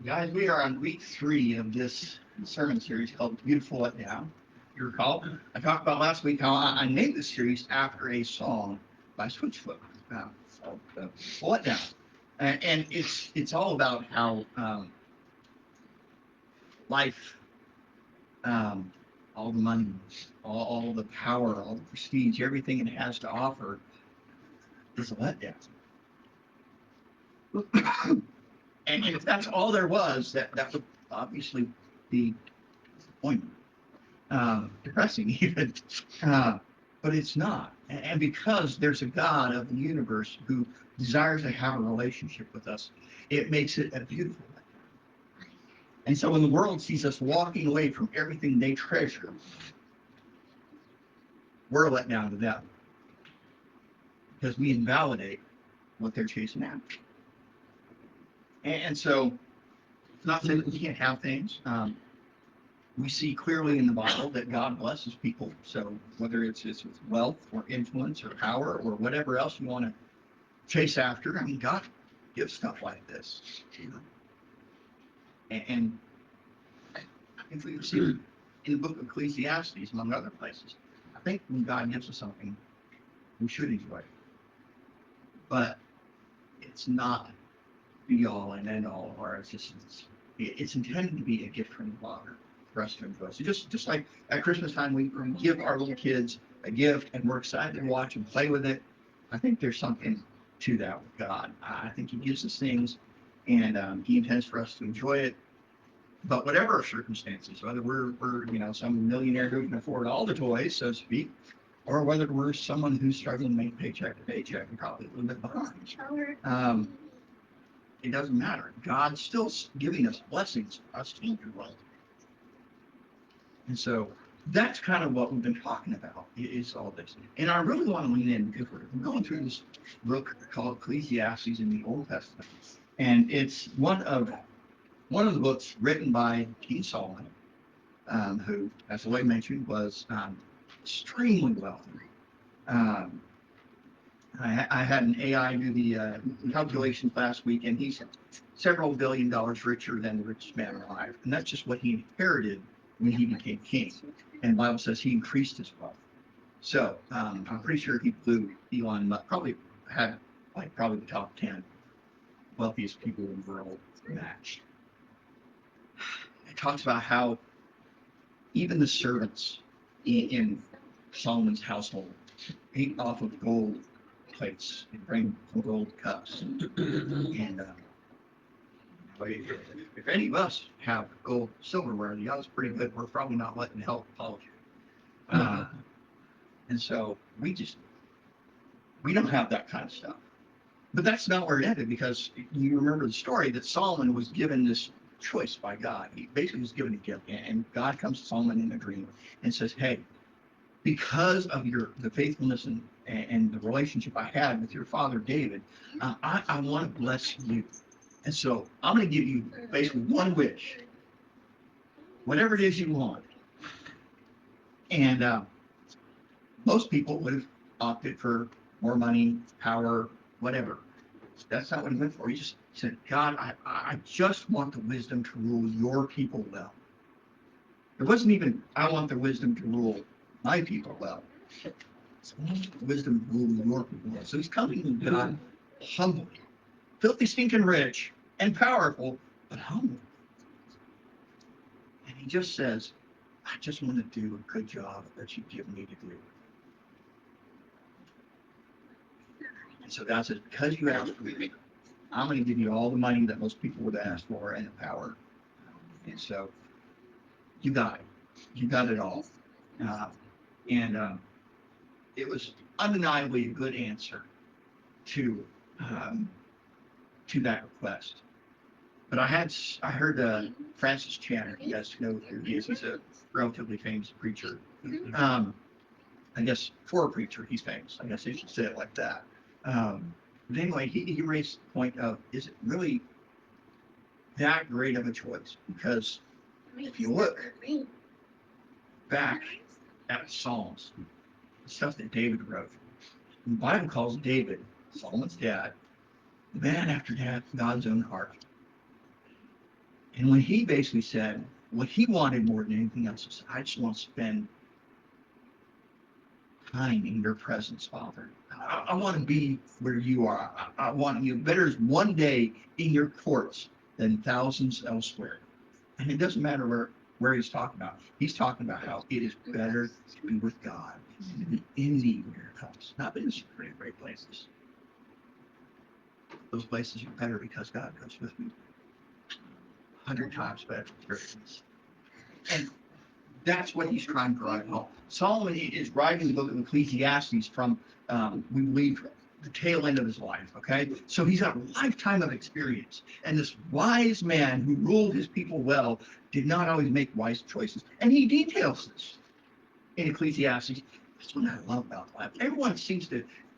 Guys, we are on week 3 of this sermon series called Beautiful Letdown. You recall, I talked about last week how I named this series after a song by Switchfoot called Letdown. And it's all about how life, um, all the money, all the power, all the prestige, everything it has to offer is a letdown. And if that's all there was, that would obviously be disappointing, depressing even. Uh, but it's not. And because there's a God of the universe who desires to have a relationship with us, it makes it a beautiful life. And so when the world sees us walking away from everything they treasure, we're let down to them because we invalidate what they're chasing after. And so it's not saying that we can't have things. We see clearly in the Bible that God blesses people. So whether it's with wealth or influence or power or whatever else you want to chase after, I mean, God gives stuff like this. And I think we see it in the book of Ecclesiastes, among other places. I think when God gives us something, we should enjoy it. But it's not be all and end all of our existence. It's intended to be a gift from the Father for us to enjoy. So just like at Christmas time, we give our little kids a gift and we're excited to watch them play with it. I think there's something to that with God. I think He gives us things and He intends for us to enjoy it. But whatever our circumstances, whether we're some millionaire who can afford all the toys, so to speak, or whether we're someone who's struggling to make paycheck to paycheck and probably a little bit behind, it doesn't matter. God's still giving us blessings for us to enjoy. And so that's kind of what we've been talking about is all this. And I really want to lean in because we're going through this book called Ecclesiastes in the Old Testament. And it's one of the books written by King Solomon, who, as Lloyd mentioned, was extremely wealthy. I had an AI do the calculations last week, and he's several $billion richer than the richest man alive. And that's just what he inherited when he became king. And the Bible says he increased his wealth. So I'm pretty sure he blew Elon Musk, probably had probably the top 10 wealthiest people in the world matched. It talks about how even the servants in Solomon's household ate off of gold plates and bring gold cups. And if any of us have gold silverware, the odds pretty good we're probably not letting help polish it. And so we don't have that kind of stuff. But that's not where it ended, because you remember the story that Solomon was given this choice by God. He basically was given a gift, and God comes to Solomon in a dream and says, "Hey, because of the faithfulness and the relationship I had with your father David, I want to bless you. And so I'm going to give you basically one wish, whatever it is you want." And most people would have opted for more money, power, whatever. That's not what he went for. He just said, "God, I just want the wisdom to rule your people well." It wasn't even, "I want the wisdom to rule my people well." It's wisdom to rule your people well. So he's coming to God humbly, filthy, stinking rich, and powerful, but humble. And he just says, "I just want to do a good job that you've given me to do." And so God says, "Because you asked for me, I'm going to give you all the money that most people would ask for and the power." And so you got it. You got it all. And it was undeniably a good answer to that request. But I heard Francis Chandler. You guys know who he is. He's a relatively famous preacher. I guess for a preacher, he's famous. I guess I should say it like that. But anyway, he raised the point of, is it really that great of a choice? Because if you look back at the Psalms, the stuff that David wrote, the Bible calls David, Solomon's dad, the man after God's own heart. And when he basically said what he wanted more than anything else is, I just want to spend time in your presence, Father. I want to be where you are. I want you. Better is one day in your courts than thousands elsewhere. And it doesn't matter where he's talking about. He's talking about how it is better to be with God than to be in the house. Not in some pretty great places. Those places are better because God goes with me. 100 times better. And that's what he's trying to write home. Solomon is writing the book of Ecclesiastes from, we believe, the tail end of his life, okay? So he's got a lifetime of experience. And this wise man who ruled his people well did not always make wise choices. And he details this in Ecclesiastes. That's what I love about the Bible.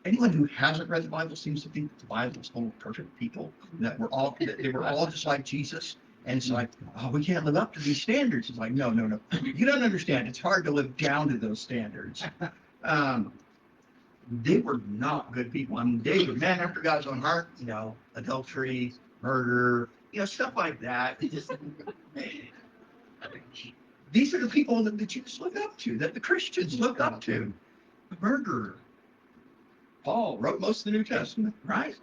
Anyone who hasn't read the Bible seems to think that the Bible is full of perfect people, that they were all just like Jesus. And it's like, oh, we can't live up to these standards. It's like, no. You don't understand. It's hard to live down to those standards. They were not good people. I mean, David, man after God's own heart, adultery, murder, stuff like that. These are the people that the Jews look up to, that the Christians look up to. The murderer. Paul wrote most of the New Testament, right?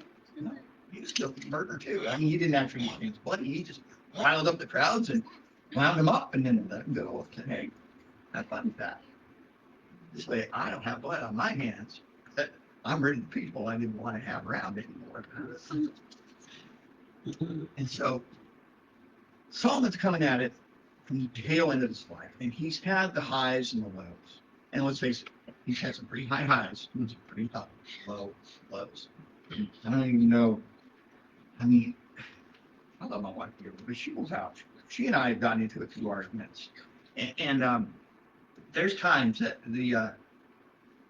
He was guilty of murder too. I mean, he didn't actually use his blood. He just riled up the crowds and wound them up and then let them go. Hey, have fun with that. This way, I don't have blood on my hands. I'm rid of the people I didn't want to have around anymore. And so, Solomon's coming at it from the tail end of his life, and he's had the highs and the lows. And let's face it, he's had some pretty high highs and some pretty low lows. I don't even know. I mean, I love my wife here, but she was out. She and I have gotten into a few arguments, and there's times that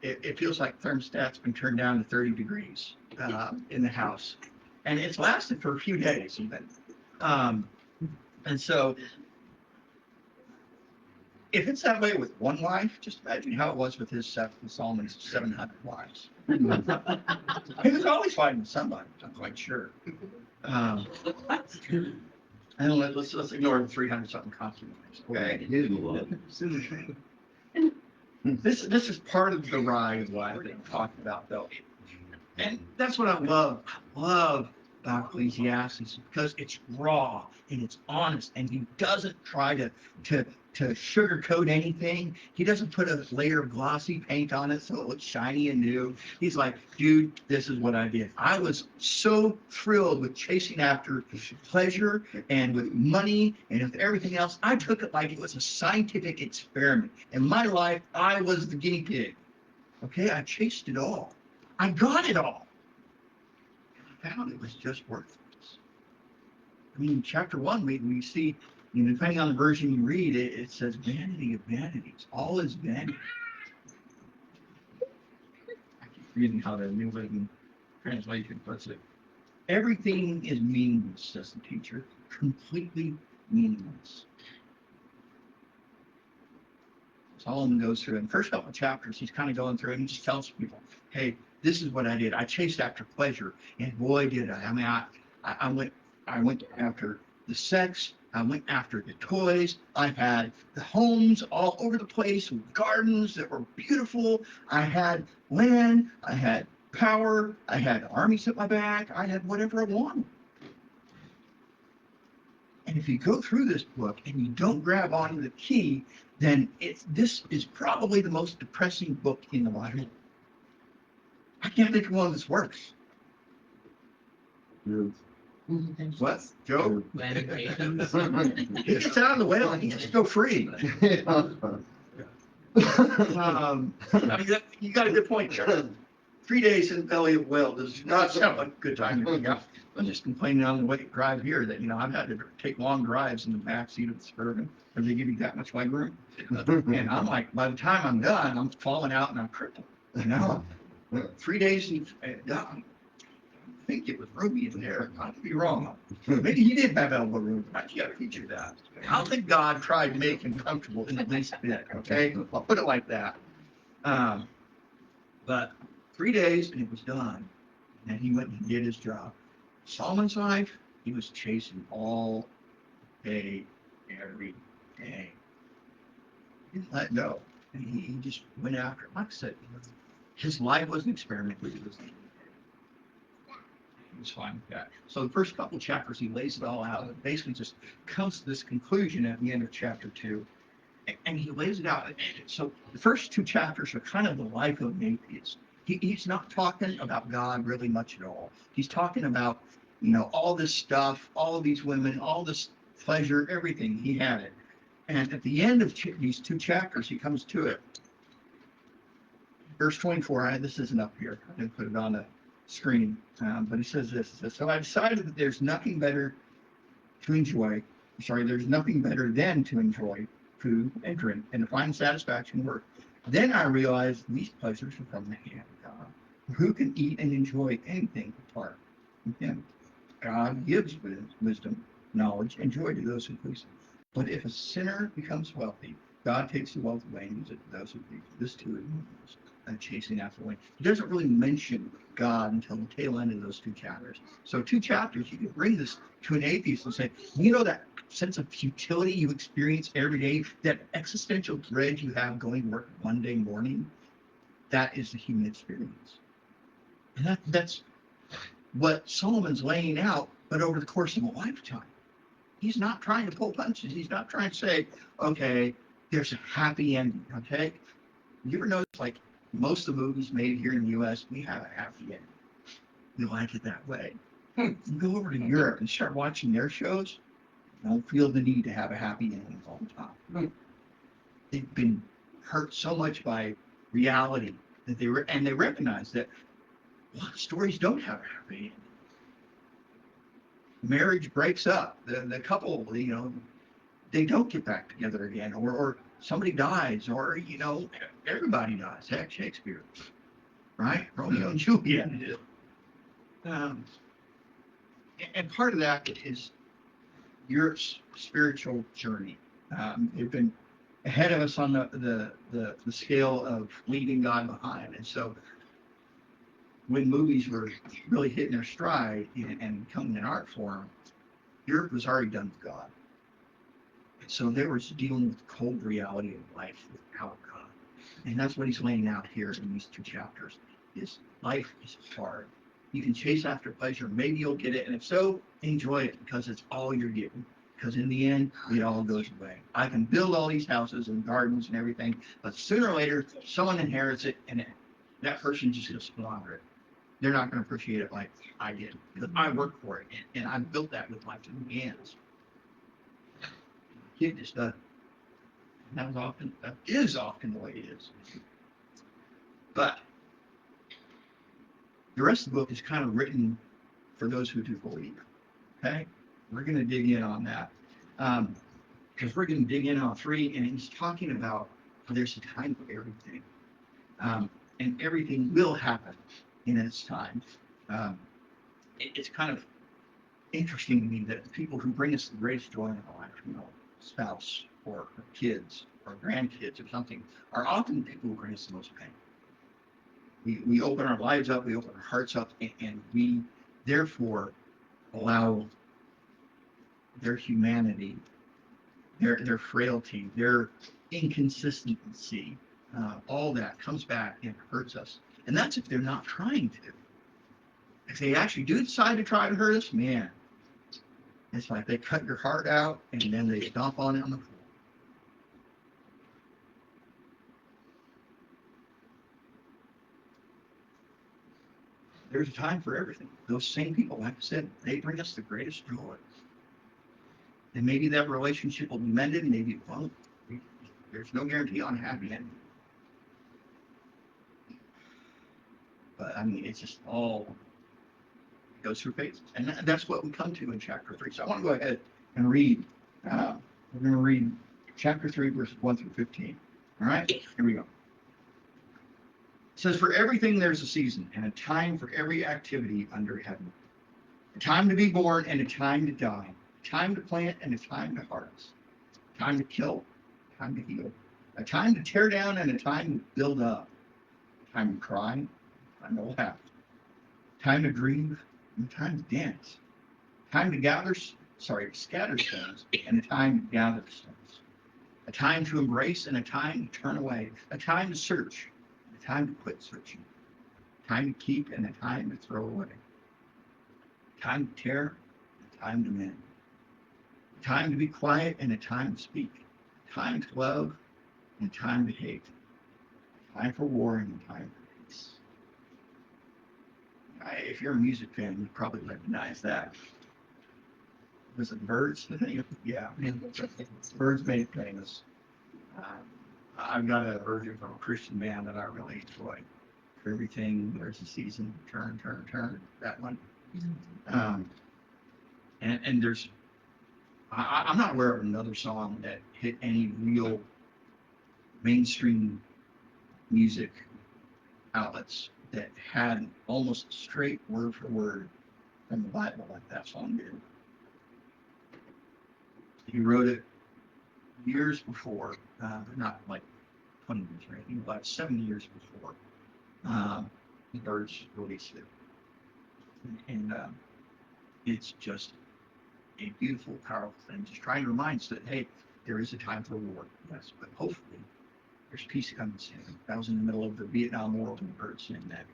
it feels like thermostat's been turned down to 30 degrees in the house, and it's lasted for a few days even. And so, if it's that way with one wife, just imagine how it was with Solomon's 700 wives. He was always fighting with somebody. I'm quite sure. And let's ignore the 300 something concubines. Okay. This is part of the ride of what I've been talking about, though, and that's what I love. I love about Ecclesiastes because it's raw and it's honest, and he doesn't try to sugarcoat anything. He doesn't put a layer of glossy paint on it so it looks shiny and new. He's like, dude, this is what I did. I was so thrilled with chasing after pleasure and with money and with everything else. I took it like it was a scientific experiment. In my life, I was the guinea pig. Okay, I chased it all. I got it all. I found it was just worthless. I mean, chapter 1, we see, depending on the version you read, it says vanity of vanities. All is vanity. I keep reading how the New Living Translation puts it. Everything is meaningless, says the teacher. Completely meaningless. Solomon goes through it. In the first couple of chapters, he's kind of going through it and he just tells people, hey, this is what I did. I chased after pleasure, and boy, did I. I mean, I went after the sex. I went after the toys. I had the homes all over the place with gardens that were beautiful. I had land. I had power. I had armies at my back. I had whatever I wanted. And if you go through this book and you don't grab onto the key, then this is probably the most depressing book in the Bible. I can't think of one that's worse. What? Job? He gets out of the whale and he gets to go free. You got a good point, Joe. 3 days in the belly of the whale does not sound like a good time to be out. I'm just complaining on the way drive here that, I've had to take long drives in the back seat of the Suburban because they give you that much leg room. And I'm like, by the time I'm done, I'm falling out and I'm crippled. 3 days and I think it was roomy in there. I could be wrong. Maybe he did have elbow room. I can't feature that. I don't think God tried to make him comfortable in the least bit. Okay, I'll put it like that. But 3 days and it was done, and he went and did his job. Solomon's life, he was chasing all day, every day. He didn't let go. And he just went after it. Like I said, his life was an experiment. He was fine with that. So the first couple chapters, he lays it all out. It basically just comes to this conclusion at the end of chapter 2. And he lays it out. So the first 2 chapters are kind of the life of an atheist. He's not talking about God really much at all. He's talking about, all this stuff, all of these women, all this pleasure, everything. He had it. And at the end of these 2 chapters, he comes to it. Verse 24, this isn't up here. I didn't put it on the screen. But he says this. He says, so I decided that there's nothing better than to enjoy food and drink and to find satisfaction in work. Then I realized these pleasures are from the hand of God. Who can eat and enjoy anything apart from him? God gives wisdom, knowledge, and joy to those who please him. But if a sinner becomes wealthy, God takes the wealth away and uses it to those who please him. This too is chasing after wind. He doesn't really mention God until the tail end of those 2 chapters. So 2 chapters, you can bring this to an atheist and say, that sense of futility you experience every day, that existential dread you have going to work one day morning, that is the human experience. And that's what Solomon's laying out, but over the course of a lifetime. He's not trying to pull punches. He's not trying to say, okay, there's a happy ending, okay? You ever notice, like, most of the movies made here in the U.S., we have a happy ending. We like it that way. You go over to Europe and start watching their shows, you don't feel the need to have a happy ending all the time. They've been hurt so much by reality that they recognize that a lot of stories don't have a happy ending. Marriage breaks up. The couple, they don't get back together again, or somebody dies, or everybody dies. Heck, Shakespeare, right? Romeo and Juliet. And part of that is your spiritual journey. They've been ahead of us on the scale of leaving God behind, and so when movies were really hitting their stride and coming in art form, Europe was already done with God. So they were dealing with the cold reality of life without God. And that's what he's laying out here in these 2 chapters, is life is hard. You can chase after pleasure. Maybe you'll get it. And if so, enjoy it because it's all you're getting. Because in the end, it all goes away. I can build all these houses and gardens and everything, but sooner or later, someone inherits it and that person just going to squander it. They're not going to appreciate it like I did because I worked for it and I built that with my 2 hands. Kid just doesn't. That is often the way it is. But the rest of the book is kind of written for those who do believe. Okay, we're going to dig in on that because we're going to dig in on 3, and he's talking about there's a time for everything, and everything will happen in its time. It's kind of interesting to me that the people who bring us the greatest joy in our life, spouse or kids or grandkids or something, are often the people who bring us the most pain. We open our lives up, we open our hearts up, and we therefore allow their humanity, their frailty, their inconsistency, all that comes back and hurts us. And that's if they're not trying to. If they actually do decide to try to hurt us, man, it's like they cut your heart out and then they stomp on it on the floor. There's a time for everything. Those same people, like I said, they bring us the greatest joy. And maybe that relationship will be mended, maybe it won't. There's no guarantee on a happy ending. But I mean, it's just all goes through phases. And that's what we come to in chapter 3. So I want to go ahead and read. We're going to read chapter 3, verses 1 through 15. All right, here we go. It says, for everything there's a season and a time for every activity under heaven. A time to be born and a time to die. A time to plant and a time to harvest. A time to kill, a time to heal. A time to tear down and a time to build up. A time to cry, a time to laugh. A time to grieve and a time to dance. A time to gather scatter stones, and a time to gather stones. A time to embrace and a time to turn away. A time to search, and a time to quit searching. A time to keep and a time to throw away. A time to tear, and a time to mend. A time to be quiet and a time to speak. A time to love and a time to hate. A time for war and a time for peace. If you're a music fan, you probably recognize that. Was it Birds? Yeah, Birds made it famous. I've got a version from a Christian band that I really enjoy. For everything, there's a season. Turn, turn, turn. That one. And there's, I'm not aware of another song that hit any real mainstream music outlets that had almost straight word for word from the Bible like that song did. He wrote it years before, not like 20 years or anything, but 7 years before the Birds released it. And it's just a beautiful, powerful thing. Just trying to remind us that, hey, there is a time for war, yes, but hopefully there's peace coming soon. That was in the middle of the Vietnam War when the Birds sang that.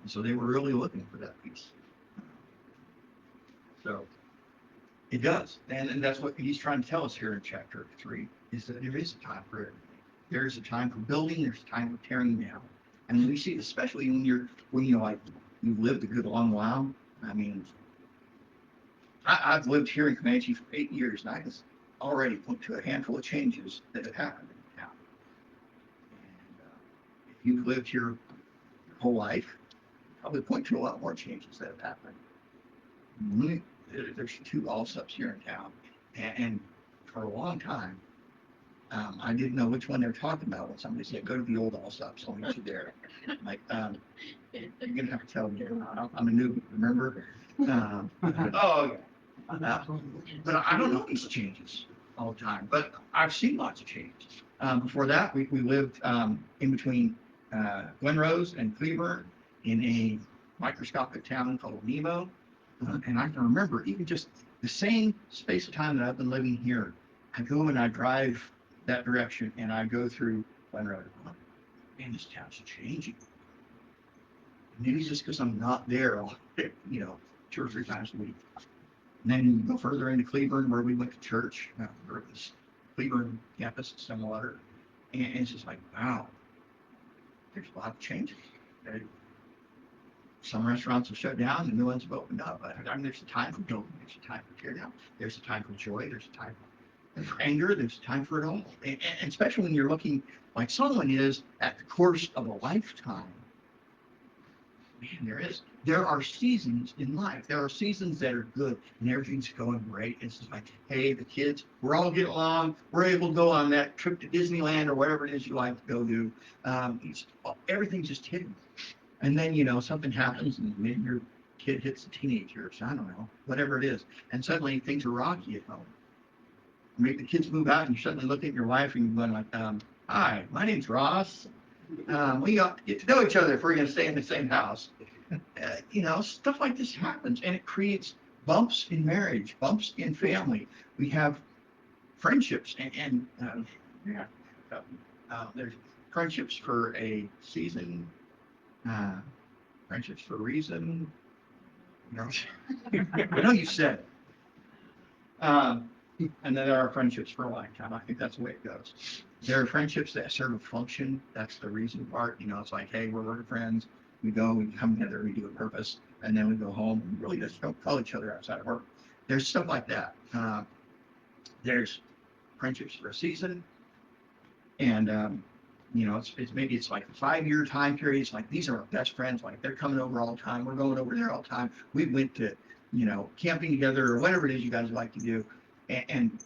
And so they were really looking for that peace. So it does. And that's what he's trying to tell us here in chapter 3, is that there is a time for everything. There is a time for building, there's a time for tearing down. And we see, especially when you've lived a good long while. I mean, I've lived here in Comanche for 8 years, and I can already point to a handful of changes that have happened in town. And if you've lived here your whole life, probably point to a lot more changes that have happened. There's 2 Allsups here in town, and for a long time, I didn't know which one they were talking about when somebody said, "Go to the old Allsups, I'll meet you there." I'm like, you're gonna have to tell me. I'm a newbie, remember? Oh, yeah. But I don't know these changes all the time, but I've seen lots of changes. Before that, we lived in between Glen Rose and Cleburne in a microscopic town called Nemo. And I can remember even just the same space of time that I've been living here. I go and I drive that direction and I go through Glen Road. Man, this town's changing. Maybe just because I'm not there, 2 or 3 times a week. And then you go further into Cleburne, where we went to church, this Cleburne campus in Stillwater, and it's just like, wow, there's a lot of changes. Some restaurants have shut down, and new ones have opened up. I mean, there's a time for building, there's a time for tear down, there's a time for joy, there's a time for anger, there's a time for it all. And especially when you're looking like someone is at the course of a lifetime. Man, there are seasons in life. There are seasons that are good and everything's going great. It's just like, hey, the kids, we're all getting along. We're able to go on that trip to Disneyland or whatever it is you like to go do. Everything's just hidden. And then, something happens and maybe your kid hits the teenage years. I don't know, whatever it is. And suddenly things are rocky at home. Maybe the kids move out and you suddenly look at your wife and you're going like, hi, my name's Ross. We got to get to know each other if we're going to stay in the same house. Stuff like this happens, and it creates bumps in marriage, bumps in family. We have friendships, and there's friendships for a season, friendships for a reason. I know you said it. And then there are friendships for a lifetime. I think that's the way it goes. There are friendships that serve a function. That's the reason part. It's like, hey, we're working friends. We go, we come together, we do a purpose, and then we go home and really just don't call each other outside of work. There's stuff like that. There's friendships for a season, and it's like a 5-year time period. It's like these are our best friends. Like they're coming over all the time. We're going over there all the time. We went to camping together or whatever it is you guys like to do. And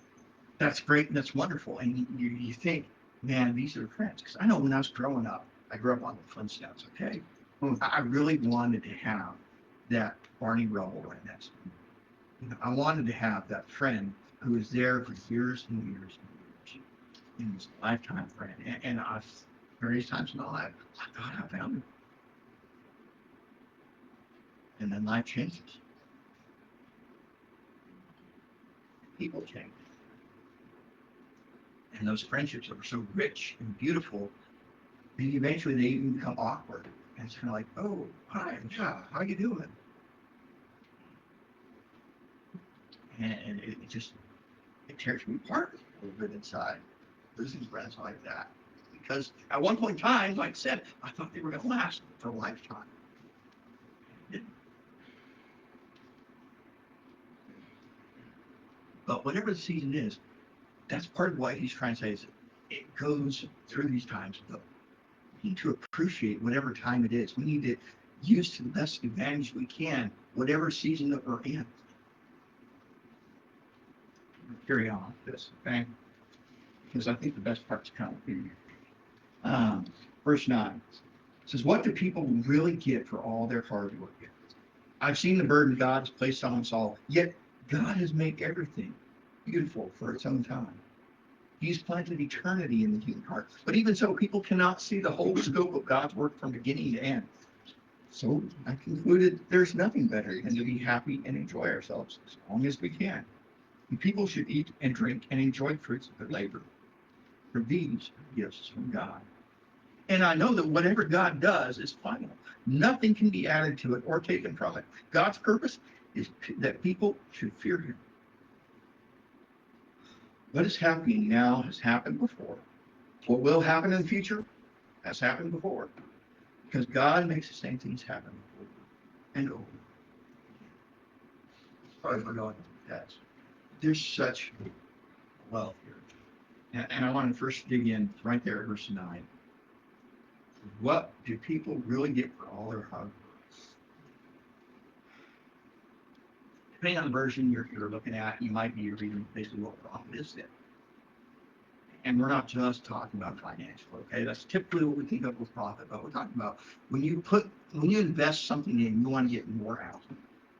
that's great and that's wonderful. And you think, man, these are friends. Because I know when I was growing up, I grew up on the Flintstones, okay? I really wanted to have that Barney Rubble right next to me. I wanted to have that friend who was there for years and years and years. And was a lifetime friend. And I've, various times in my life, I thought I found him. And then life changes. people change. And those friendships that are so rich and beautiful, and eventually they even become awkward. And it's kind of like, oh, hi, yeah, how you doing? And it just, it tears me apart a little bit inside, losing friends like that. Because at one point in time, like I said, I thought they were going to last for a lifetime. But whatever the season is, that's part of what he's trying to say is it goes through these times. But we need to appreciate whatever time it is. We need to use to the best advantage we can, whatever season that we're in. Carry on with this, okay? Because I think the best part's coming. Verse 9 says, what do people really get for all their hard work? I've seen the burden God has placed on us all, yet God has made everything beautiful for its own time. He's planted eternity in the human heart. But even so, people cannot see the whole scope of God's work from beginning to end. So I concluded there's nothing better than to be happy and enjoy ourselves as long as we can. And people should eat and drink and enjoy fruits of their labor. For these are gifts from God. And I know that whatever God does is final. Nothing can be added to it or taken from it. God's purpose is that people should fear him. What is happening now has happened before. What will happen in the future has happened before. Because God makes the same things happen over and over. Sorry for going into that. There's such wealth here. And I want to first dig in right there at verse 9. What do people really get for all their hard work? Depending on the version you're looking at, you might be reading basically what profit is then. And we're not just talking about financial, okay? That's typically what we think of with profit, but we're talking about when you invest something in, you want to get more out.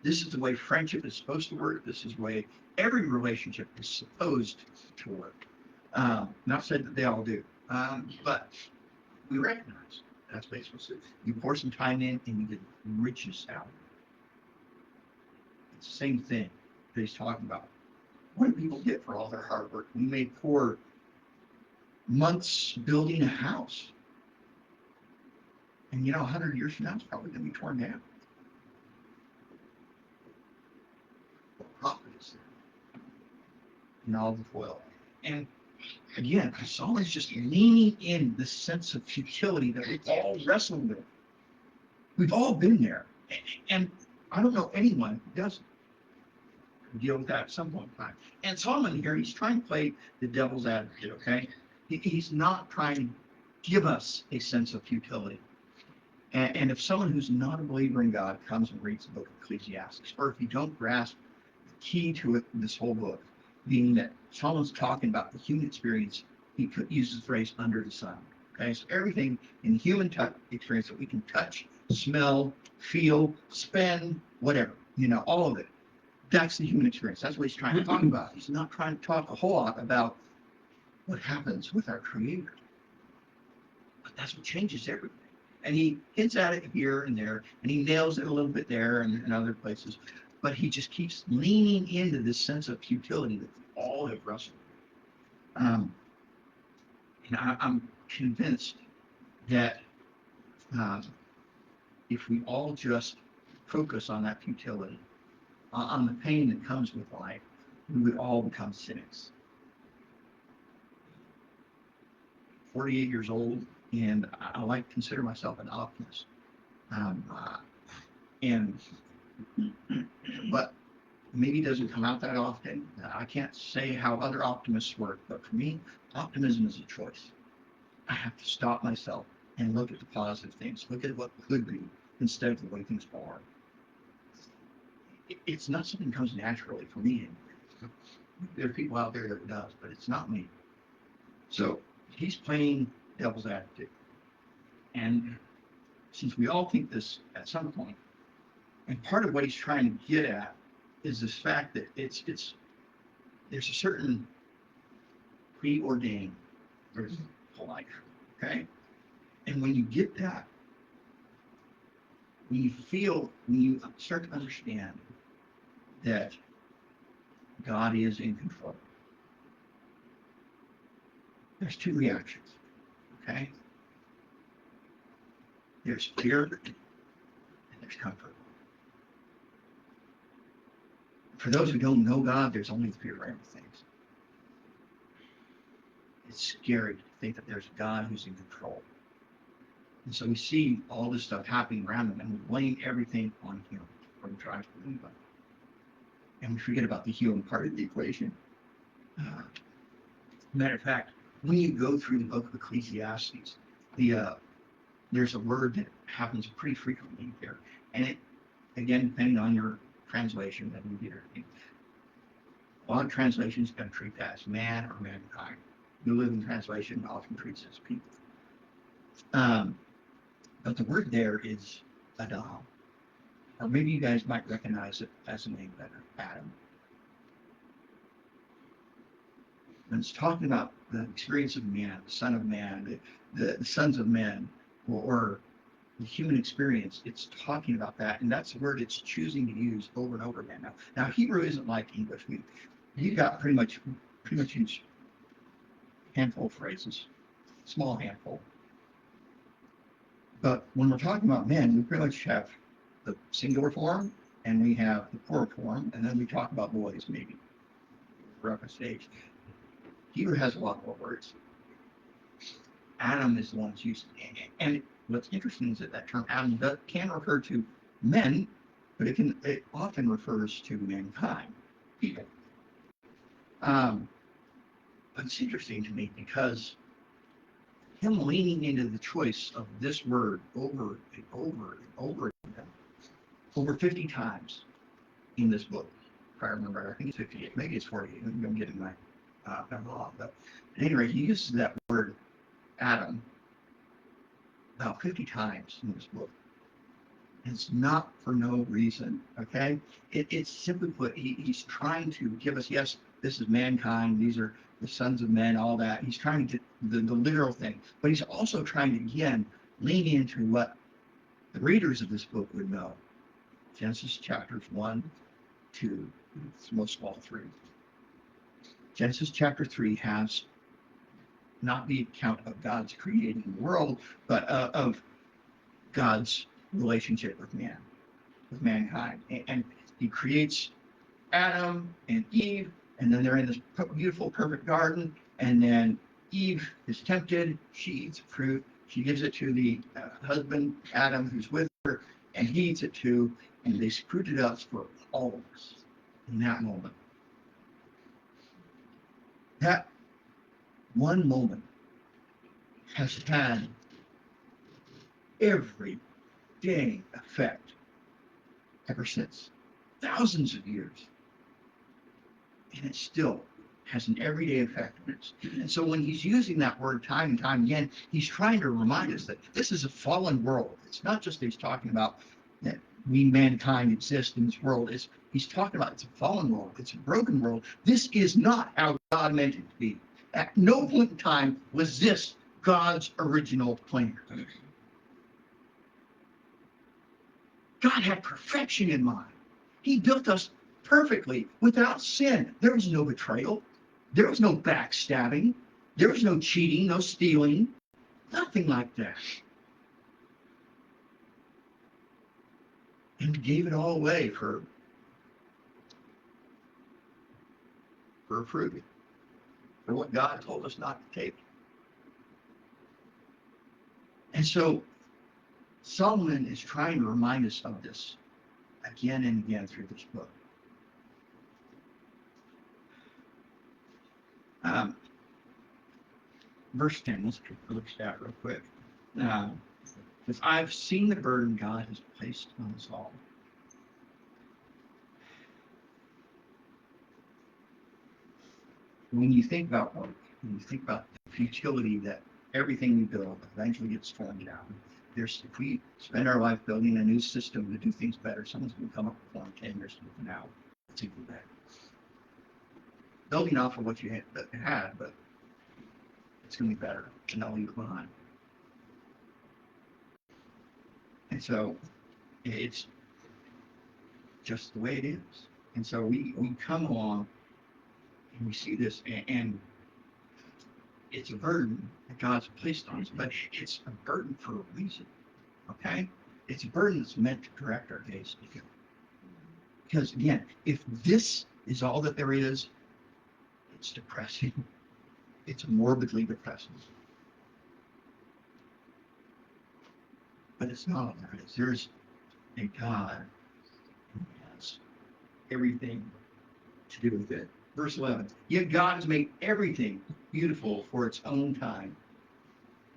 This is the way friendship is supposed to work. This is the way every relationship is supposed to work. Not said that they all do, but we recognize that's basically it. You pour some time in and you get riches out of it. It's the same thing that he's talking about. What do people get for all their hard work? We may pour months building a house. And 100 years from now, it's probably going to be torn down. What profit is there in all the toil? And again, Solomon's just leaning in the sense of futility that we all wrestle with. We've all been there. And I don't know anyone who doesn't deal with that at some point in time. And Solomon here, he's trying to play the devil's advocate, okay? He's not trying to give us a sense of futility. And if someone who's not a believer in God comes and reads the book of Ecclesiastes, or if you don't grasp the key to it in this whole book, being that Solomon's talking about the human experience, he uses the phrase under the sun. Okay, so everything in the human experience that we can touch, smell, feel, spend, whatever, all of it. That's the human experience. That's what he's trying to talk about. He's not trying to talk a whole lot about what happens with our Creator. But that's what changes everything. And he hints at it here and there, and he nails it a little bit there and other places. But he just keeps leaning into this sense of futility that we all have wrestled with. And I'm convinced that if we all just focus on that futility, on the pain that comes with life, we would all become cynics. 48 years old, and I like to consider myself an optimist. But maybe it doesn't come out that often. I can't say how other optimists work, but for me, optimism is a choice. I have to stop myself and look at the positive things, look at what could be instead of the way things are. It's not something that comes naturally for me. There are people out there that it does, but it's not me. So he's playing devil's advocate. And since we all think this at some point, and part of what he's trying to get at is this fact that there's a certain preordained version of life, okay? And when you get that, when you start to understand that God is in control. There's two reactions, okay? There's fear and there's comfort. For those who don't know God, there's only fear around things. It's scary to think that there's a God who's in control. And so we see all this stuff happening around him, and we blame everything on him, or we try to believe it. And we forget about the human part of the equation. Matter of fact, when you go through the book of Ecclesiastes, there's a word that happens pretty frequently there. And it, again, depending on your translation that you get, a lot of translations can treat that as man or mankind. New Living Translation often treats it as people. But the word there is Adam. Or maybe you guys might recognize it as a name better, Adam. And it's talking about the experience of man, the son of man, the sons of men, or the human experience. It's talking about that, and that's the word it's choosing to use over and over again. Now Hebrew isn't like English. You've got pretty much each handful of phrases, small handful. But when we're talking about men, we pretty much have the singular form, and we have the plural form, and then we talk about boys, maybe, rough stage. Hebrew has a lot more words. Adam is the one that's used. And what's interesting is that term Adam can refer to men, but it often refers to mankind, people. But it's interesting to me because him leaning into the choice of this word over and over and over again, over 50 times in this book. If I remember, I think it's 58, maybe it's 48. I'm getting my number off. But at any rate, he uses that word Adam about 50 times in this book. And it's not for no reason, okay? It's simply put, he's trying to give us, yes, this is mankind, these are the sons of men, all that. He's trying to get the literal thing, but he's also trying to, again, lean into what the readers of this book would know. Genesis chapters 1, 2, most of all 3. Genesis chapter 3 has not the account of God's creating the world, but of God's relationship with man, with mankind. And he creates Adam and Eve, and then they're in this beautiful, perfect garden, and then Eve is tempted, she eats fruit, she gives it to the husband, Adam, who's with her, and he eats it too, and they screwed it up for all of us in that moment. That one moment has had every day effect ever since, thousands of years. And it still has an everyday effect on us. And so when he's using that word time and time again, he's trying to remind us that this is a fallen world. It's not just that he's talking about that we mankind exist in this world. He's talking about it's a fallen world. It's a broken world. This is not how God meant it to be. At no point in time was this God's original plan. God had perfection in mind. He built us perfectly without sin. There was no betrayal. There was no backstabbing. There was no cheating, no stealing, nothing like that. And he gave it all away for a fruit, for what God told us not to take. And so Solomon is trying to remind us of this again and again through this book. Verse 10, let's look at that real quick. Because I've seen the burden God has placed on us all. When you think about work, when you think about the futility that everything we build eventually gets torn down, if we spend our life building a new system to do things better, someone's going to come up with one 10 years from now. It's even better. Building off of what you had, but it's going to be better and not leave it behind. And so it's just the way it is. And so we come along And we see this, and it's a burden that God's placed on us, but it's a burden for a reason. Okay? It's a burden that's meant to direct our gaze to Him. Because again, if this is all that there is, it's depressing. It's morbidly depressing. But it's not all there is. There's a God who has everything to do with it. Verse 11, yet God has made everything beautiful for its own time.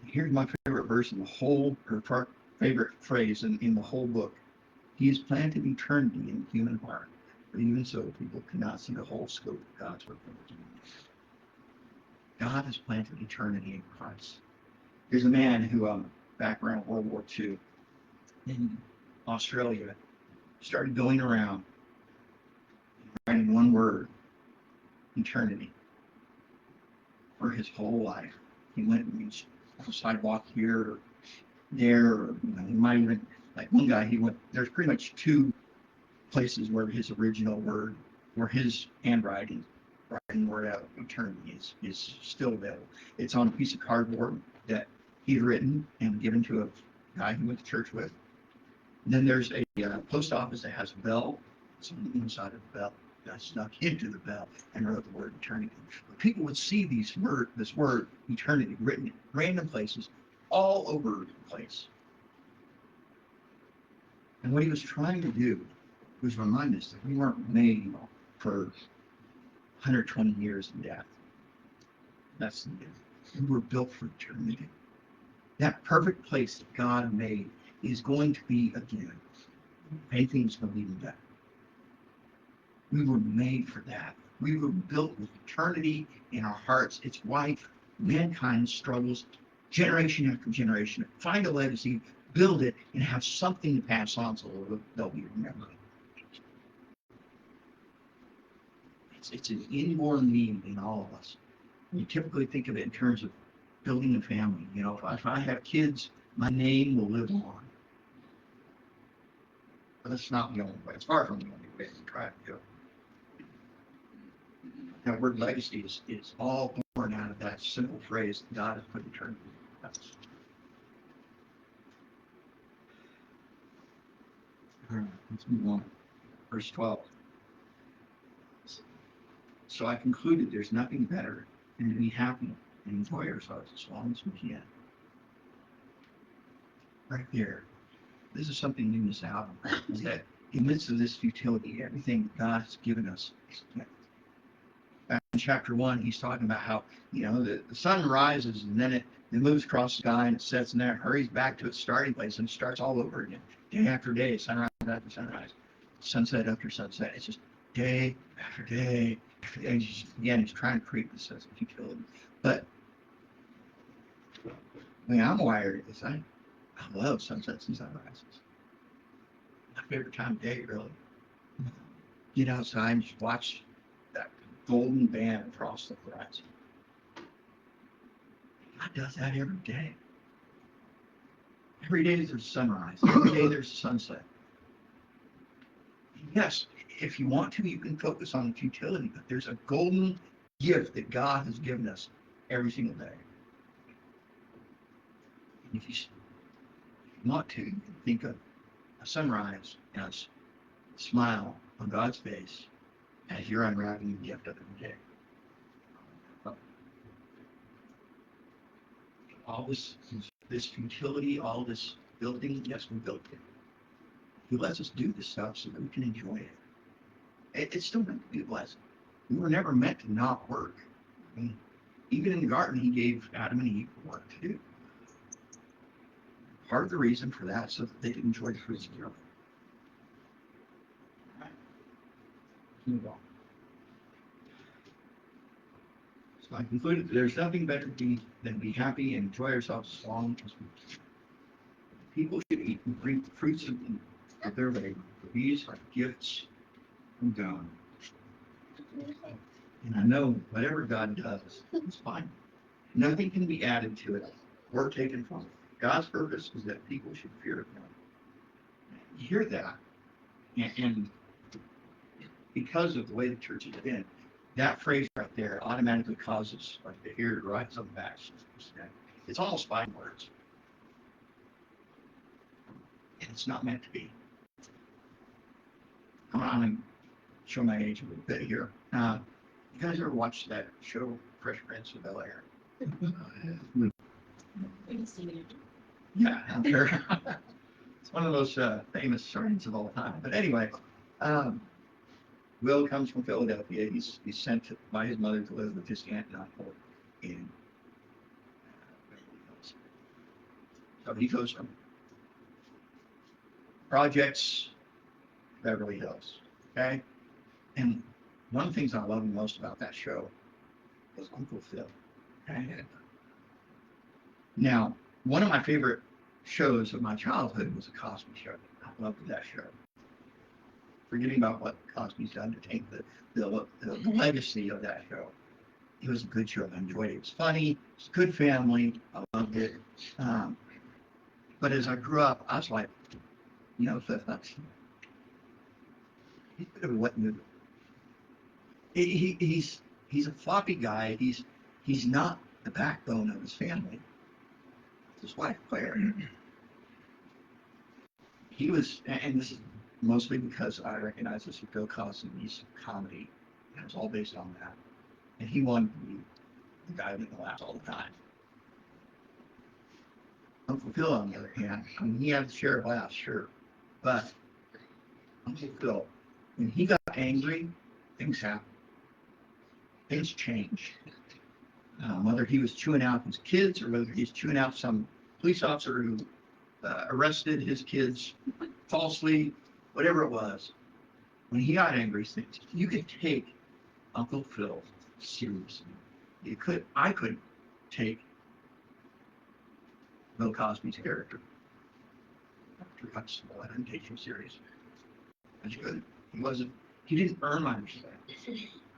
Here's my favorite verse in the whole, or favorite phrase in the whole book. He has planted eternity in the human heart, but even so, people cannot see the whole scope of God's work. God has planted eternity in Christ. There's a man who, back around World War II, in Australia, started going around writing one word, eternity, for his whole life. He went and reached a sidewalk here or there, or he might even, like one guy, he went, there's pretty much two places where his original word, where his handwriting, writing word out eternity is still available. It's on a piece of cardboard that he'd written and given to a guy he went to church with. And then there's a post office that has a bell. It's on the inside of the bell. I snuck into the bell and wrote the word eternity. But people would see this word eternity written in random places all over the place. And what he was trying to do was remind us that we weren't made for 120 years in death. That's we were built for eternity. That perfect place that God made is going to be again. Anything's going to be even better. We were made for that. We were built with eternity in our hearts. It's why mankind struggles generation after generation to find a legacy, build it, and have something to pass on so they'll be remembered. It's an inborn need in all of us. You typically think of it in terms of building a family. You know, if I have kids, my name will live on. But that's not the only way. It's far from the only way to try to do it. That word legacy is all born out of that simple phrase, God has put eternity in us. All right, let's move on. Verse 12. So I concluded there's nothing better than to be happy and enjoy ourselves as long as we can. Right there. This is something you miss out on, is that in the midst of this futility, everything God has given us is given. Back in chapter 1, he's talking about how, the sun rises and then it moves across the sky and it sets and then it hurries back to its starting place and it starts all over again. Day after day, sunrise after sunrise, sunset after sunset. It's just day after day. And he's trying to create this sense of futility. But the way I'm wired is I love sunsets and sunrises. My favorite time of day, really. Get outside and just watch that golden band across the horizon. God does that every day. Every day there's a sunrise. Every day there's a sunset. Yes, if you want to, you can focus on the futility, but there's a golden gift that God has given us every single day. And if you want to, you can think of a sunrise as a smile on God's face as you're unwrapping the gift of the day. All this futility, all this building, yes, we built it. He lets us do this stuff so that we can enjoy it. It's still meant to be a blessing. We were never meant to not work. I mean, even in the garden, he gave Adam and Eve work to do. Part of the reason for that is so that they could enjoy the fruits of the earth. All right. Move on. So I concluded that there's nothing better than be happy and enjoy ourselves as long as we can. People should eat and drink the fruits of their labor, for these are gifts from God. And I know whatever God does, it's fine. Nothing can be added to it or taken from it. God's purpose is that people should fear Him. You hear that, and because of the way the church has been, that phrase right there automatically causes like the hair to rise on the back. It's almost fighting words, and it's not meant to be. Come on and show my age a little bit here. You guys ever watched that show, Fresh Prince of Bel-Air? Yeah, I'm sure. It's one of those famous stories of all time. But anyway, um, Will comes from Philadelphia. He's sent by his mother to live with his aunt and uncle in Beverly Hills. So he goes from projects to Beverly Hills. Okay? And one of the things I love most about that show was Uncle Phil. Okay? Now, one of my favorite shows of my childhood was The Cosby Show. I loved that show. Forgetting about what Cosby's done to take the legacy of that show. It was a good show. I enjoyed it. It was funny. It was a good family. I loved it. But as I grew up, I was like, he's a bit of a wet noodle. He's a floppy guy. He's not the backbone of his family. His wife, Claire. He was, and this is mostly because I recognize this with Bill Cosby's comedy. It was all based on that. And he wanted to be the guy that laughs all the time. Uncle Phil, on the other hand, I mean, he had to share laughs, sure. But Uncle Phil, when he got angry, things happened. Things changed. Whether he was chewing out his kids or whether he's chewing out some police officer who arrested his kids falsely, whatever it was, when he got angry, things you could take Uncle Phil seriously. I couldn't take Bill Cosby's character. After Huxtable, I didn't take him seriously. That's good. He didn't earn my respect.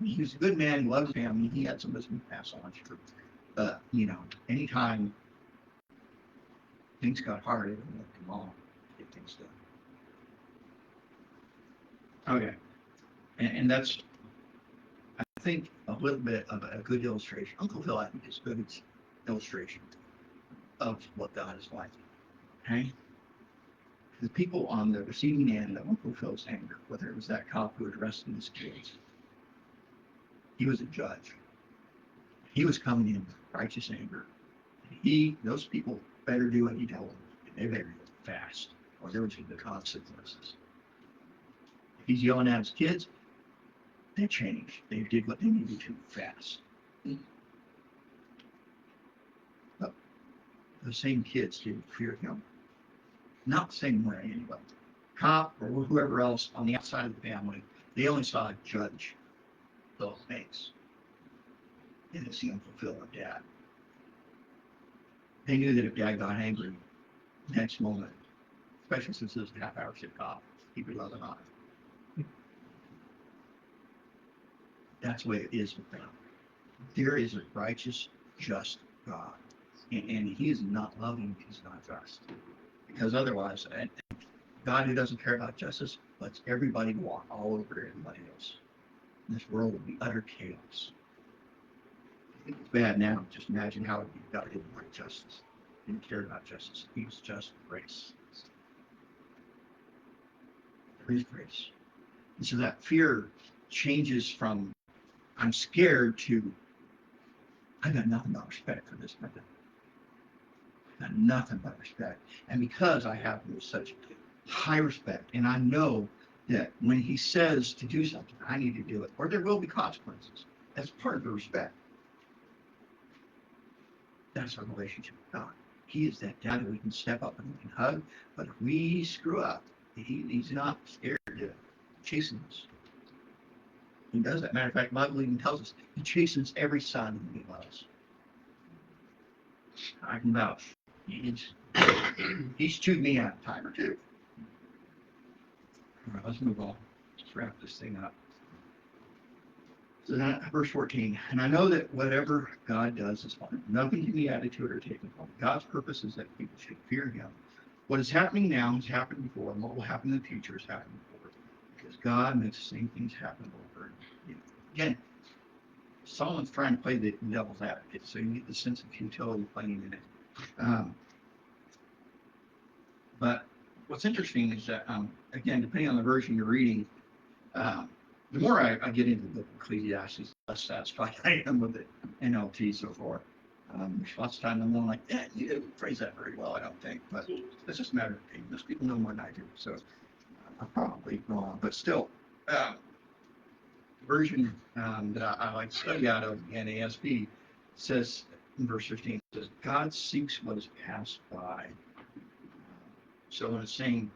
He was a good man. He loved his family. He had some wisdom to pass on. But, anytime things got hard, it would let them all get things done. Okay. And that's, I think, a little bit of a good illustration. Uncle Phil, I think, is a good illustration of what God is like. Okay? The people on the receiving end of Uncle Phil's anger, whether it was that cop who had arrested his kids, he was a judge. He was coming in with righteous anger. Those people better do what he told them. And they better do it fast, or there would be the consequences. If he's yelling at his kids, they changed. They did what they needed to fast. But the same kids didn't fear him. Not the same way, anyway. Cop or whoever else on the outside of the family, they only saw a judge those things. They didn't see Uncle Phil or Dad. They knew that if Dad got angry, the next moment, especially since it was a half-hour sitcom, he would let it on. That's the way it is with them. There is a righteous, just God. And he is not loving, he's not just. Because otherwise, God who doesn't care about justice lets everybody walk all over everybody else. This world would be utter chaos. It's bad now. Just imagine how it would be if God didn't like justice. He didn't care about justice. He was just grace. There is grace. And so that fear changes from I'm scared to I got nothing but respect for this man. I got nothing but respect. And because I have such high respect, and I know that when he says to do something, I need to do it, or there will be consequences. That's part of the respect. That's our relationship with God. He is that dad that we can step up and we can hug, but if we screw up, he's not scared to chasing us. He does that. Matter of fact, the Bible even tells us he chastens every son whom he loves. I can vouch. He's chewed me out a time or two. All right, let's move on. Let's wrap this thing up. So now, verse 14, and I know that whatever God does is fine. Nothing can be added to it or taken from it. God's purpose is that people should fear him. What is happening now has happened before, and what will happen in the future has happened before. Because God makes the same things happen over and again. Solomon's trying to play the devil's advocate, so you get the sense of futility playing in it. Um, but what's interesting is that, again, depending on the version you're reading, the more I get into the Ecclesiastes, the less satisfied I am with the NLT so far. Lots of times I'm going like, yeah, you didn't phrase that very well, I don't think, but it's just a matter of opinion. Most people know more than I do, so I'm probably wrong, but still, the version that I like to study out of, the NASB, says in verse 15, says, God seeks what is passed by. So when it's saying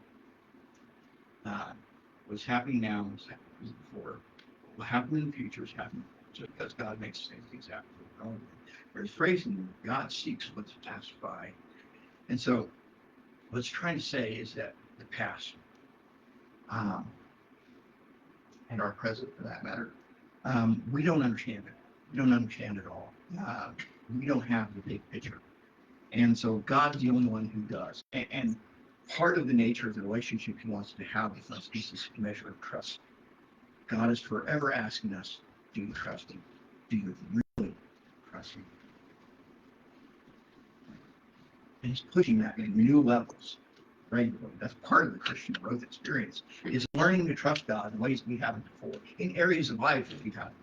what's happening now is happening before, what will happen in the future is happening just because God makes the same things happen. There's phrasing, God seeks what's passed by. And so what it's trying to say is that the past, and our present for that matter, we don't understand it. We don't understand it all. We don't have the big picture. And so God's the only one who does. And part of the nature of the relationship he wants to have with us is this measure of trust. God is forever asking us, do you trust him? Do you really trust him? And he's pushing that in new levels regularly. That's part of the Christian growth experience, is learning to trust God in ways we haven't before, in areas of life that we haven't.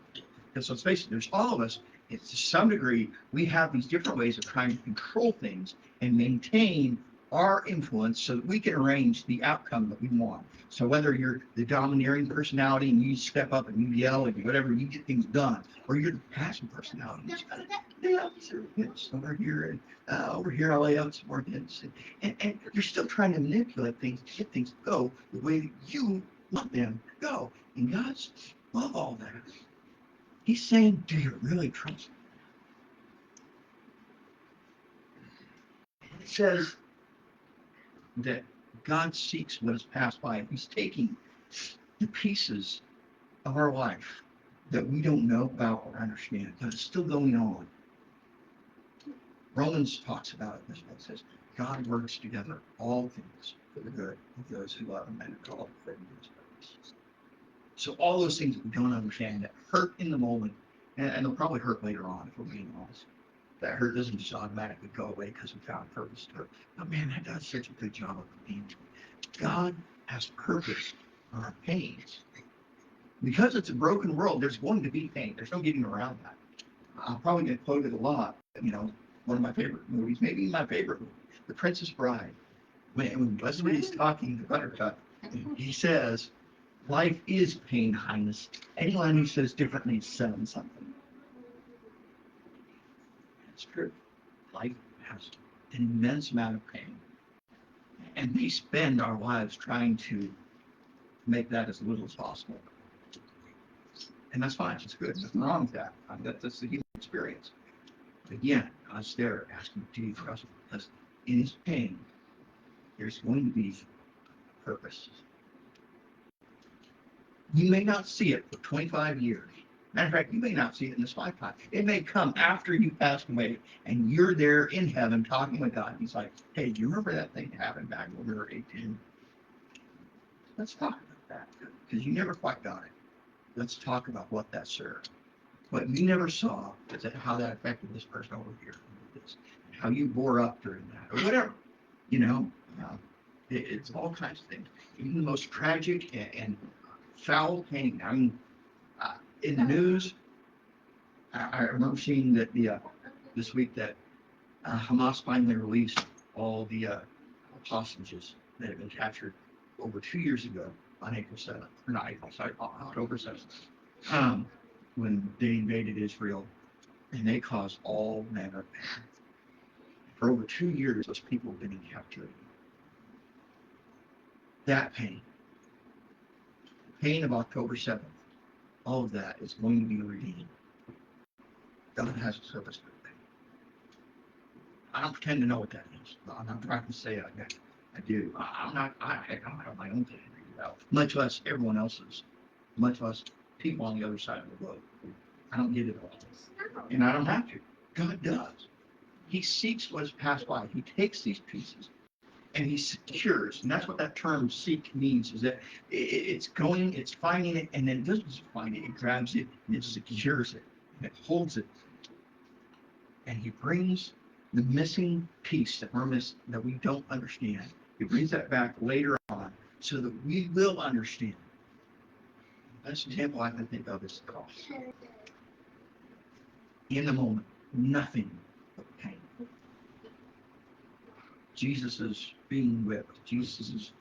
Because let's face it, there's all of us, it's to some degree, we have these different ways of trying to control things and maintain our influence so that we can arrange the outcome that we want. So whether you're the domineering personality and you step up and you yell and whatever, you get things done, or you're the passive personality, you just gotta lay out these hits over here, and over here I'll lay out some more hits. And you're still trying to manipulate things to get things to go the way that you want them to go. And God's above all that. He's saying, do you really trust me? It says that God seeks what has passed by. He's taking the pieces of our life that we don't know about or understand, but it's still going on. Romans talks about it this way. It says, God works together all things for the good of those who love him and are called according to his purpose. So all those things that we don't understand that hurt in the moment, and they'll probably hurt later on if we're being honest. That hurt doesn't just automatically go away because we found purpose to it. But man, that does such a good job of being. God has purpose on our pains. Because it's a broken world, there's going to be pain. There's no getting around that. I'm probably going to quote it a lot. One of my favorite movies, maybe my favorite movie, The Princess Bride. When Leslie's talking to Buttercup, he says, life is pain, Highness. Anyone who says differently is saying something. It's true. Life has an immense amount of pain. And we spend our lives trying to make that as little as possible. And that's fine. It's good. There's nothing wrong with that. That's the human experience. But again, God's there asking, do you trust him? Because in his pain, there's going to be purpose. You may not see it for 25 years. Matter of fact, you may not see it in this lifetime. It may come after you pass away and you're there in heaven talking with God. He's like, hey, do you remember that thing that happened back when we were 18? Let's talk about that because you never quite got it. Let's talk about what that served. What you never saw is how that affected this person over here, how you bore up during that, or whatever. It's all kinds of things. Even the most tragic and foul pain. I mean, in the news, I remember seeing that this week that Hamas finally released all the hostages that had been captured over 2 years ago on April 7th, or not April, sorry, October 7th, when they invaded Israel, and they caused all manner of pain. For over 2 years, those people have been in captivity. That pain, the pain of October 7th, all of that is going to be redeemed. God has a purpose for that. I don't pretend to know what that is. I'm not trying to say I do. I don't have my own thing to figure out, much less everyone else's, much less people on the other side of the globe. I don't get it all. And I don't have to. God does. He seeks what has passed by. He takes these pieces and he secures. And that's what that term seek means, is that it's going, it's finding it, and then it doesn't just find it, it grabs it and it secures it. and it holds it. And he brings the missing piece that that we don't understand. He brings that back later on so that we will understand. The best example I can think of is the cross. In the moment, nothing but pain. Jesus is being whipped. Jesus is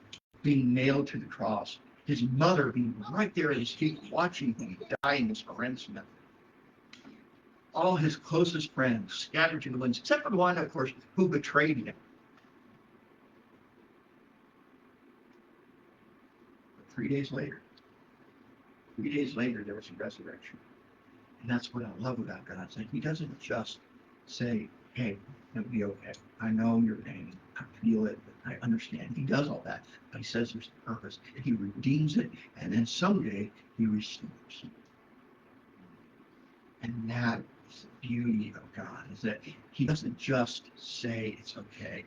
being nailed to the cross. His mother being right there at his feet, watching him die in this horrendous method. All his closest friends scattered to the winds, except for the one, of course, who betrayed him. But 3 days later, there was a resurrection. And that's what I love about God. It's like he doesn't just say, hey, it'll be okay. I know your pain. I feel it. I understand. He does all that. But he says there's a purpose. He redeems it. And then someday he restores. And that is the beauty of God, is that he doesn't just say it's okay.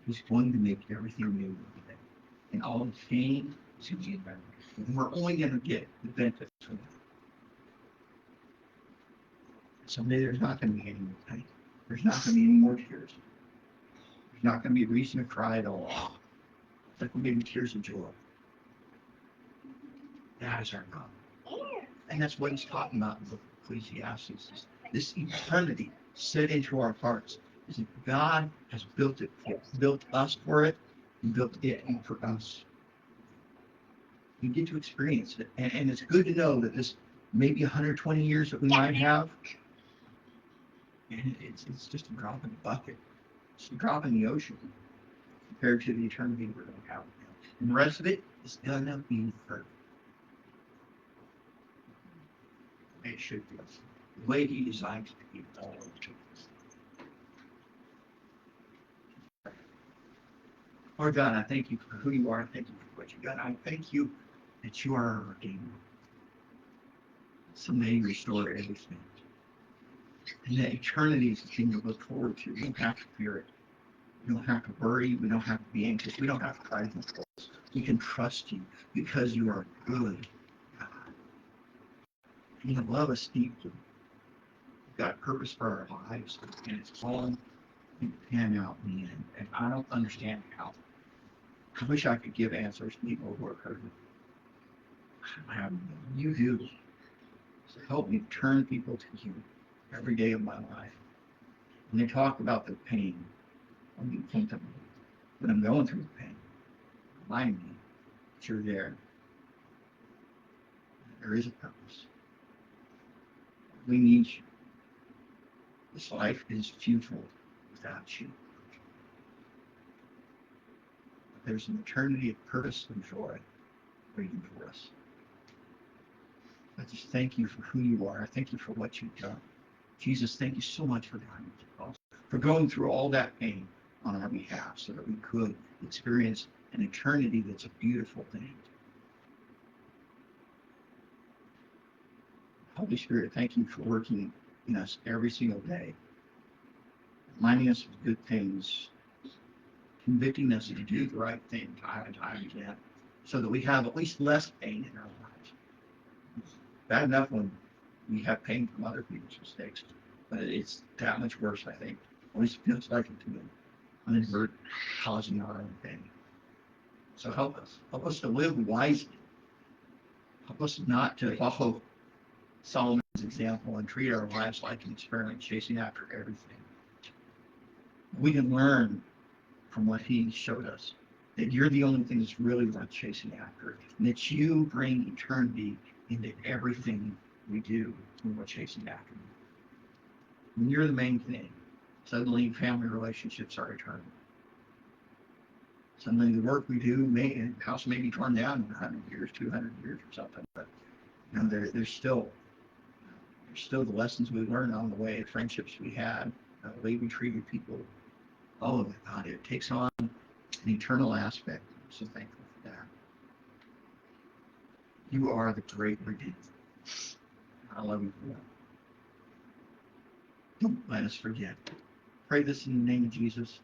He's going to make everything new. And all the pain is going to get better. And we're only going to get the benefits from that. Someday there's not going to be any more pain. There's not going to be any more tears. There's not going to be a reason to cry at all. It's like maybe tears of joy. That is our God. And that's what he's talking about in the book of Ecclesiastes. This eternity set into our hearts. Is that God has built us for it, and built it for us. We get to experience it. And it's good to know that this maybe 120 years that we might have, and it's just a drop in the bucket. It's a drop in the ocean compared to the eternity we're going to have. And the rest of it is going to be perfect. It should be. The way he designed it to be all to us. Lord God, I thank you for who you are. I thank you for what you've done. I thank you that you are a redeemer. Someday you restore everything. And that eternity is the thing to look forward to. We don't have to fear it. We don't have to worry. We don't have to be anxious. We don't have to try to control us. We can trust you because you are good God. You love us deeply. You've got purpose for our lives, and it's all to pan out in the end. And I don't understand how. I wish I could give answers to people who are hurting. You do. So help me turn people to you every day of my life. When they talk about the pain, I mean, think of me. When I'm going through the pain, remind me that you're there. There is a purpose. We need you. This life is futile without you. But there's an eternity of purpose and joy waiting for us. I just thank you for who you are. I thank you for what you've done. Jesus, thank you so much for dying on the cross, for going through all that pain on our behalf so that we could experience an eternity that's a beautiful thing. Holy Spirit, thank you for working in us every single day, reminding us of good things, convicting us to do the right thing time and time again, so that we have at least less pain in our lives. Bad enough when we have pain from other people's mistakes, but it's that much worse, I think. At least it feels like it to me. When we're causing our own pain. So help us. Help us to live wisely. Help us not to follow Solomon's example and treat our lives like an experiment, chasing after everything. We can learn from what he showed us, that you're the only thing that's really worth chasing after, and that you bring eternity into everything we do when we're chasing after you. When you're the main thing, suddenly family relationships are eternal. Suddenly the work we do, the house may be torn down in 100 years, 200 years or something, but there's still the lessons we learned on the way, the friendships we had, the way we treated people, all of it. God, it takes on an eternal aspect. I'm so thankful for that. You are the great Redeemer. I love you for that. Don't let us forget. Pray this in the name of Jesus.